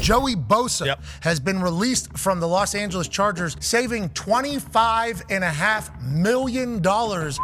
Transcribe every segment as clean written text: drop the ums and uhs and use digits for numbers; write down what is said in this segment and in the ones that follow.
Joey Bosa has been released from the Los Angeles Chargers, saving $25.5 million.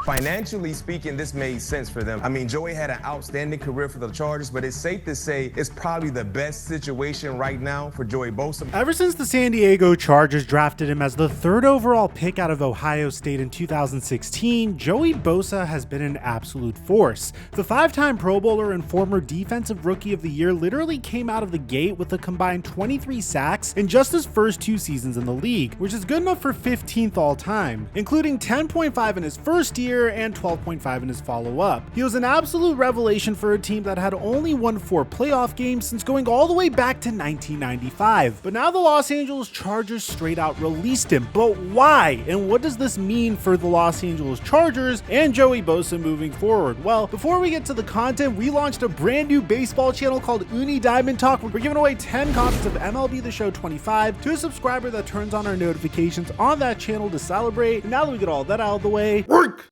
Financially speaking, this made sense for them. I mean, Joey had an outstanding career for the Chargers, but it's safe to say it's probably the best situation right now for Joey Bosa. Ever since the San Diego Chargers drafted him as the 3rd overall pick out of Ohio State in 2016, Joey Bosa has been an absolute force. The 5-time Pro Bowler and former Defensive Rookie of the Year literally came out of the gate with a combined 23 sacks in just his first 2 seasons in the league, which is good enough for 15th all time, including 10.5 in his first year and 12.5 in his follow-up. He was an absolute revelation for a team that had only won 4 playoff games since going all the way back to 1995. But now the Los Angeles Chargers straight out released him. But why? And what does this mean for the Los Angeles Chargers and Joey Bosa moving forward? Well, before we get to the content, we launched a brand new baseball channel called Uni Diamond Talk. We're giving away 10 copies of MLB The Show 25 to a subscriber that turns on our notifications on that channel to celebrate. And now that we get all that out of the way, work!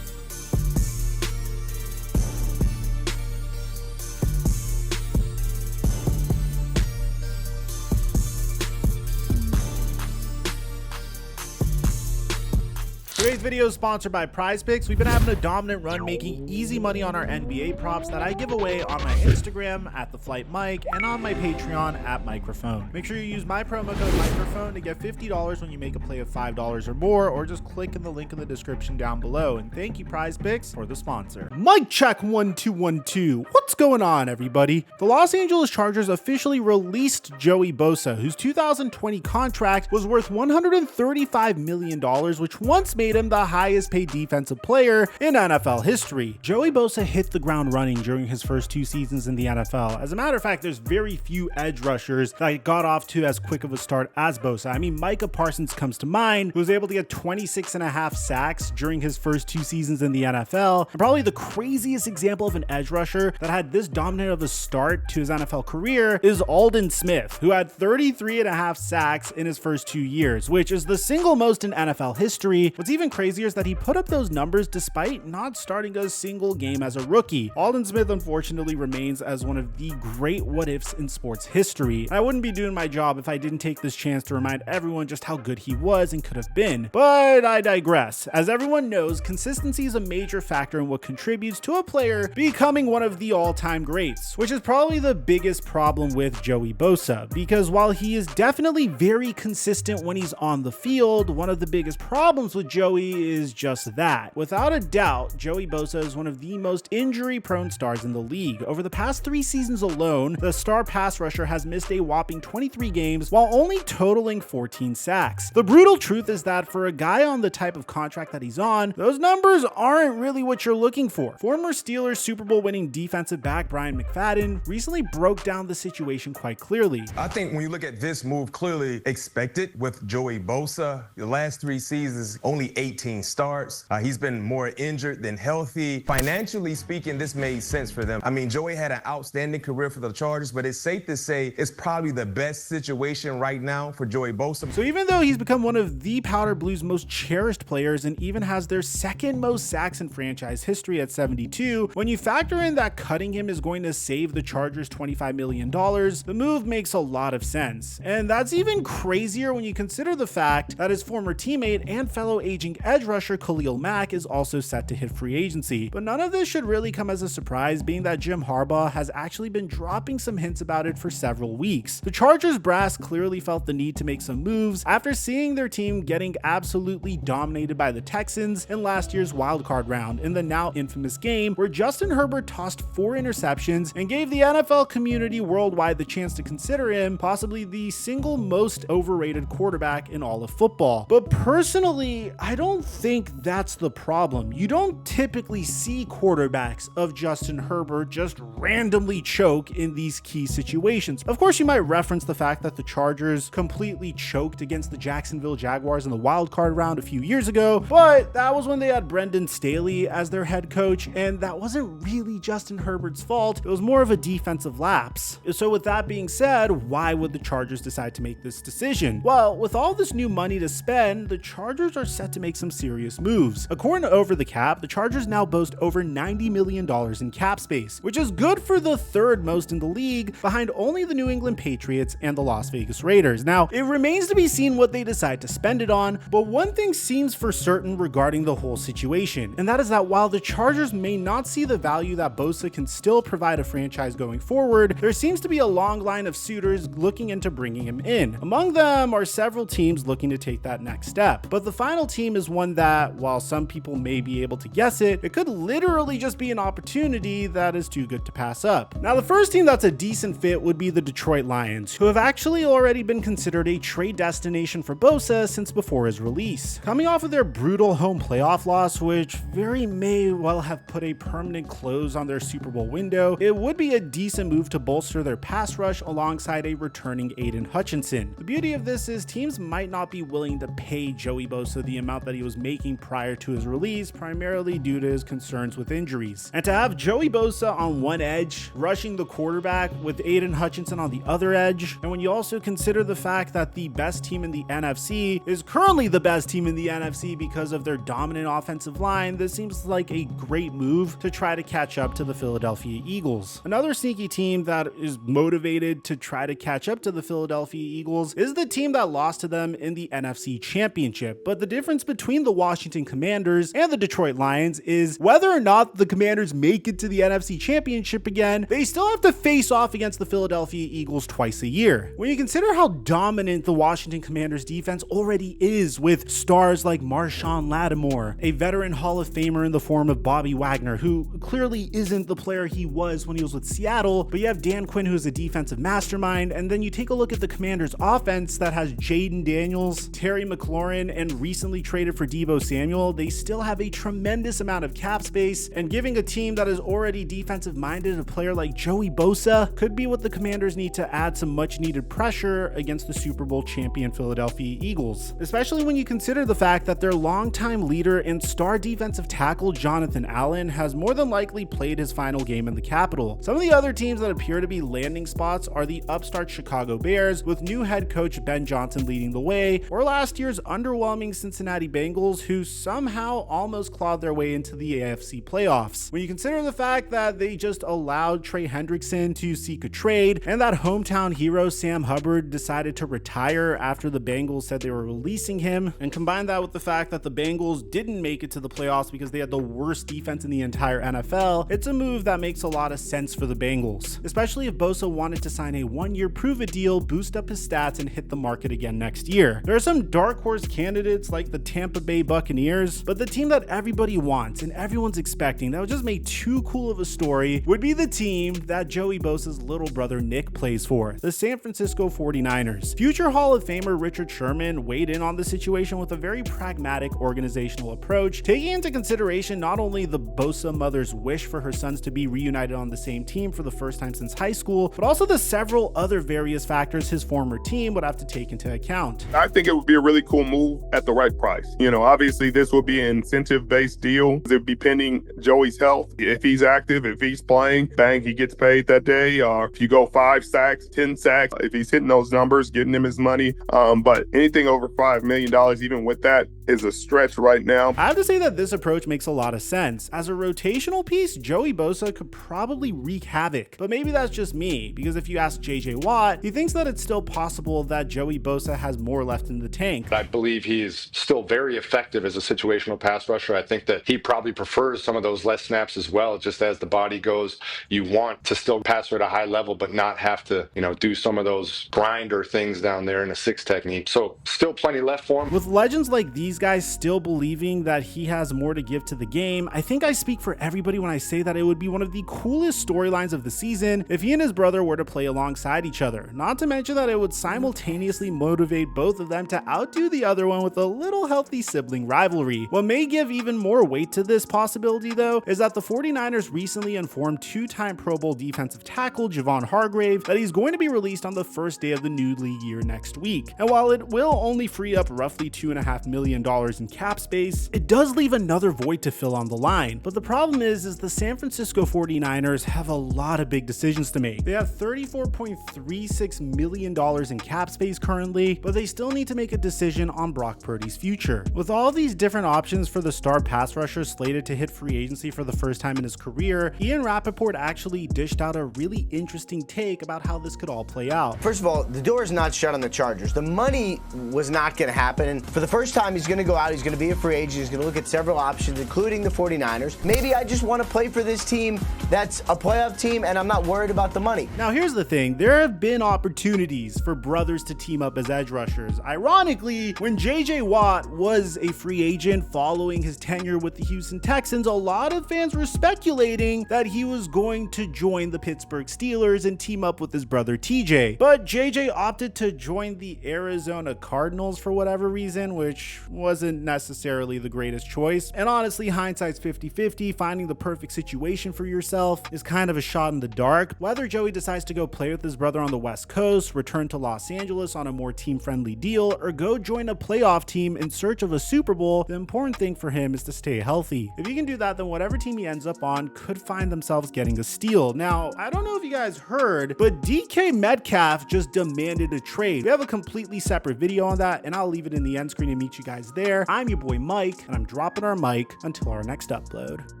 Today's video is sponsored by Prize Picks. We've been having a dominant run making easy money on our NBA props that I give away on my Instagram at @TheFlightMike and on my Patreon at Mikerophone. Make sure you use my promo code Mikerophone to get $50 when you make a play of $5 or more, or just click in the link in the description down below. And thank you, Prize Picks, for the sponsor. Mic check 1 2 1 2. What's going on, everybody? The Los Angeles Chargers officially released Joey Bosa, whose 2020 contract was worth $135 million, which once made him the highest paid defensive player in NFL history. Joey Bosa hit the ground running during his first 2 seasons in the NFL. As a matter of fact, there's very few edge rushers that got off to as quick of a start as Bosa. I mean, Micah Parsons comes to mind, who was able to get 26.5 sacks during his first 2 seasons in the NFL. And probably the craziest example of an edge rusher that had this dominant of a start to his NFL career is Aldon Smith, who had 33.5 sacks in his first 2 years, which is the single most in NFL history. What's even crazier is that he put up those numbers despite not starting a single game as a rookie. Aldon Smith unfortunately remains as one of the great what-ifs in sports history. I wouldn't be doing my job if I didn't take this chance to remind everyone just how good he was and could have been. But I digress. As everyone knows, consistency is a major factor in what contributes to a player becoming one of the all-time greats, which is probably the biggest problem with Joey Bosa, because while he is definitely very consistent when he's on the field, one of the biggest problems with Joey is just that. Without a doubt, Joey Bosa is one of the most injury-prone stars in the league. Over the past 3 seasons alone, the star pass rusher has missed a whopping 23 games while only totaling 14 sacks. The brutal truth is that for a guy on the type of contract that he's on, those numbers aren't really what you're looking for. Former Steelers Super Bowl winning defensive back Brian McFadden recently broke down the situation quite clearly. I think when you look at this move, clearly expected with Joey Bosa. The last 3 seasons, only 18 starts. He's been more injured than healthy. Financially speaking, this made sense for them. I mean, Joey had an outstanding career for the Chargers, but it's safe to say it's probably the best situation right now for Joey Bosa. So even though he's become one of the Powder Blues' most cherished players and even has their 2nd most sacks in franchise history at 72, when you factor in that cutting him is going to save the Chargers $25 million, the move makes a lot of sense. And that's even crazier when you consider the fact that his former teammate and fellow aging edge rusher Khalil Mack is also set to hit free agency. But none of this should really come as a surprise, being that Jim Harbaugh has actually been dropping some hints about it for several weeks. The Chargers brass clearly felt the need to make some moves after seeing their team getting absolutely dominated by the Texans in last year's wildcard round in the now infamous game where Justin Herbert tossed 4 interceptions and gave the NFL community worldwide the chance to consider him possibly the single most overrated quarterback in all of football. But personally, I don't think that's the problem. You don't typically see quarterbacks of Justin Herbert just randomly choke in these key situations. Of course, you might reference the fact that the Chargers completely choked against the Jacksonville Jaguars in the wild card round a few years ago, but that was when they had Brendan Staley as their head coach, and that wasn't really Justin Herbert's fault. It was more of a defensive lapse. So with that being said, why would the Chargers decide to make this decision? Well, with all this new money to spend, the Chargers are set to make some serious moves. According to Over the Cap, the Chargers now boast over $90 million in cap space, which is good for the third most in the league, behind only the New England Patriots and the Las Vegas Raiders. Now, it remains to be seen what they decide to spend it on, but one thing seems for certain regarding the whole situation, and that is that while the Chargers may not see the value that Bosa can still provide a franchise going forward, there seems to be a long line of suitors looking into bringing him in. Among them are several teams looking to take that next step, but the final team is one that, while some people may be able to guess it, it could literally just be an opportunity that is too good to pass up. Now, the first team that's a decent fit would be the Detroit Lions, who have actually already been considered a trade destination for Bosa since before his release. Coming off of their brutal home playoff loss, which very may well have put a permanent close on their Super Bowl window, it would be a decent move to bolster their pass rush alongside a returning Aiden Hutchinson. The beauty of this is teams might not be willing to pay Joey Bosa the amount that he was making prior to his release, primarily due to his concerns with injuries. And to have Joey Bosa on one edge, rushing the quarterback with Aiden Hutchinson on the other edge, and when you also consider the fact that the best team in the NFC is currently the best team in the NFC because of their dominant offensive line, this seems like a great move to try to catch up to the Philadelphia Eagles. Another sneaky team that is motivated to try to catch up to the Philadelphia Eagles is the team that lost to them in the NFC Championship. But the difference between the Washington Commanders and the Detroit Lions is whether or not the Commanders make it to the NFC Championship again, they still have to face off against the Philadelphia Eagles twice a year. When you consider how dominant the Washington Commanders defense already is, with stars like Marshawn Lattimore, a veteran Hall of Famer in the form of Bobby Wagner, who clearly isn't the player he was when he was with Seattle, but you have Dan Quinn, who's a defensive mastermind, and then you take a look at the Commanders offense that has Jaden Daniels, Terry McLaurin, and recently traded for Deebo Samuel. They still have a tremendous amount of cap space, and giving a team that is already defensive minded a player like Joey Bosa could be what the Commanders need to add some much needed pressure against the Super Bowl champion Philadelphia Eagles, especially when you consider the fact that their longtime leader and star defensive tackle Jonathan Allen has more than likely played his final game in the Capitol. Some of the other teams that appear to be landing spots are the upstart Chicago Bears, with new head coach Ben Johnson leading the way, or last year's underwhelming Cincinnati Bengals, who somehow almost clawed their way into the AFC playoffs. When you consider the fact that they just allowed Trey Hendrickson to seek a trade, and that hometown hero Sam Hubbard decided to retire after the Bengals said they were releasing him, and combine that with the fact that the Bengals didn't make it to the playoffs because they had the worst defense in the entire NFL, it's a move that makes a lot of sense for the Bengals, especially if Bosa wanted to sign a one-year prove-it deal, boost up his stats, and hit the market again next year. There are some dark horse candidates like the Tampa Bay Buccaneers, but the team that everybody wants and everyone's expecting that would just make too cool of a story would be the team that Joey Bosa's little brother Nick plays for, the San Francisco 49ers. Future Hall of Famer Richard Sherman weighed in on the situation with a very pragmatic organizational approach, taking into consideration not only the Bosa mother's wish for her sons to be reunited on the same team for the first time since high school, but also the several other various factors his former team would have to take into account. I think it would be a really cool move at the right price. Obviously this would be an incentive-based deal. It would be pending Joey's health. If he's active, if he's playing, bang, he gets paid that day. Or if you go 5 sacks, 10 sacks, if he's hitting those numbers, getting him his money. But anything over $5 million, even with that, is a stretch right now. I have to say that this approach makes a lot of sense. As a rotational piece, Joey Bosa could probably wreak havoc, but maybe that's just me, because if you ask JJ Watt, he thinks that it's still possible that Joey Bosa has more left in the tank. I believe he is still very effective as a situational pass rusher. I think that he probably prefers some of those less snaps as well. Just as the body goes, you want to still pass at a high level, but not have to, do some of those grinder things down there in a 6 technique. So still plenty left for him. With legends like these guys still believing that he has more to give to the game, I think I speak for everybody when I say that it would be one of the coolest storylines of the season if he and his brother were to play alongside each other. Not to mention that it would simultaneously motivate both of them to outdo the other one with a little healthy sibling rivalry. What may give even more weight to this possibility, though, is that the 49ers recently informed 2-time Pro Bowl defensive tackle Javon Hargrave that he's going to be released on the first day of the new league year next week. And while it will only free up roughly $2.5 million million in cap space, it does leave another void to fill on the line. But the problem is the San Francisco 49ers have a lot of big decisions to make. They have $34.36 million in cap space currently, but they still need to make a decision on Brock Purdy's future. With all these different options for the star pass rusher slated to hit free agency for the first time in his career, Ian Rappaport actually dished out a really interesting take about how this could all play out. First of all, the door is not shut on the Chargers. The money was not going to happen. And for the first time, he's going to go out, he's going to be a free agent, he's going to look at several options, including the 49ers. Maybe I just want to play for this team that's a playoff team, and I'm not worried about the money. Now, here's the thing. There have been opportunities for brothers to team up as edge rushers. Ironically, when J.J. Watt was a free agent following his tenure with the Houston Texans, a lot of fans were speculating that he was going to join the Pittsburgh Steelers and team up with his brother TJ. But JJ opted to join the Arizona Cardinals for whatever reason, which wasn't necessarily the greatest choice. And honestly, hindsight's 50-50. Finding the perfect situation for yourself is kind of a shot in the dark. Whether Joey decides to go play with his brother on the West Coast, return to Los Angeles on a more team-friendly deal, or go join a playoff team in search of a Super Bowl, the important thing for him is to stay healthy. If he can do that, then whatever team he ends up on could find themselves getting a steal. Now, I don't know if you guys heard, but DK Metcalf just demanded a trade. We have a completely separate video on that, and I'll leave it in the end screen and meet you guys there. I'm your boy Mike, and I'm dropping our mic until our next upload.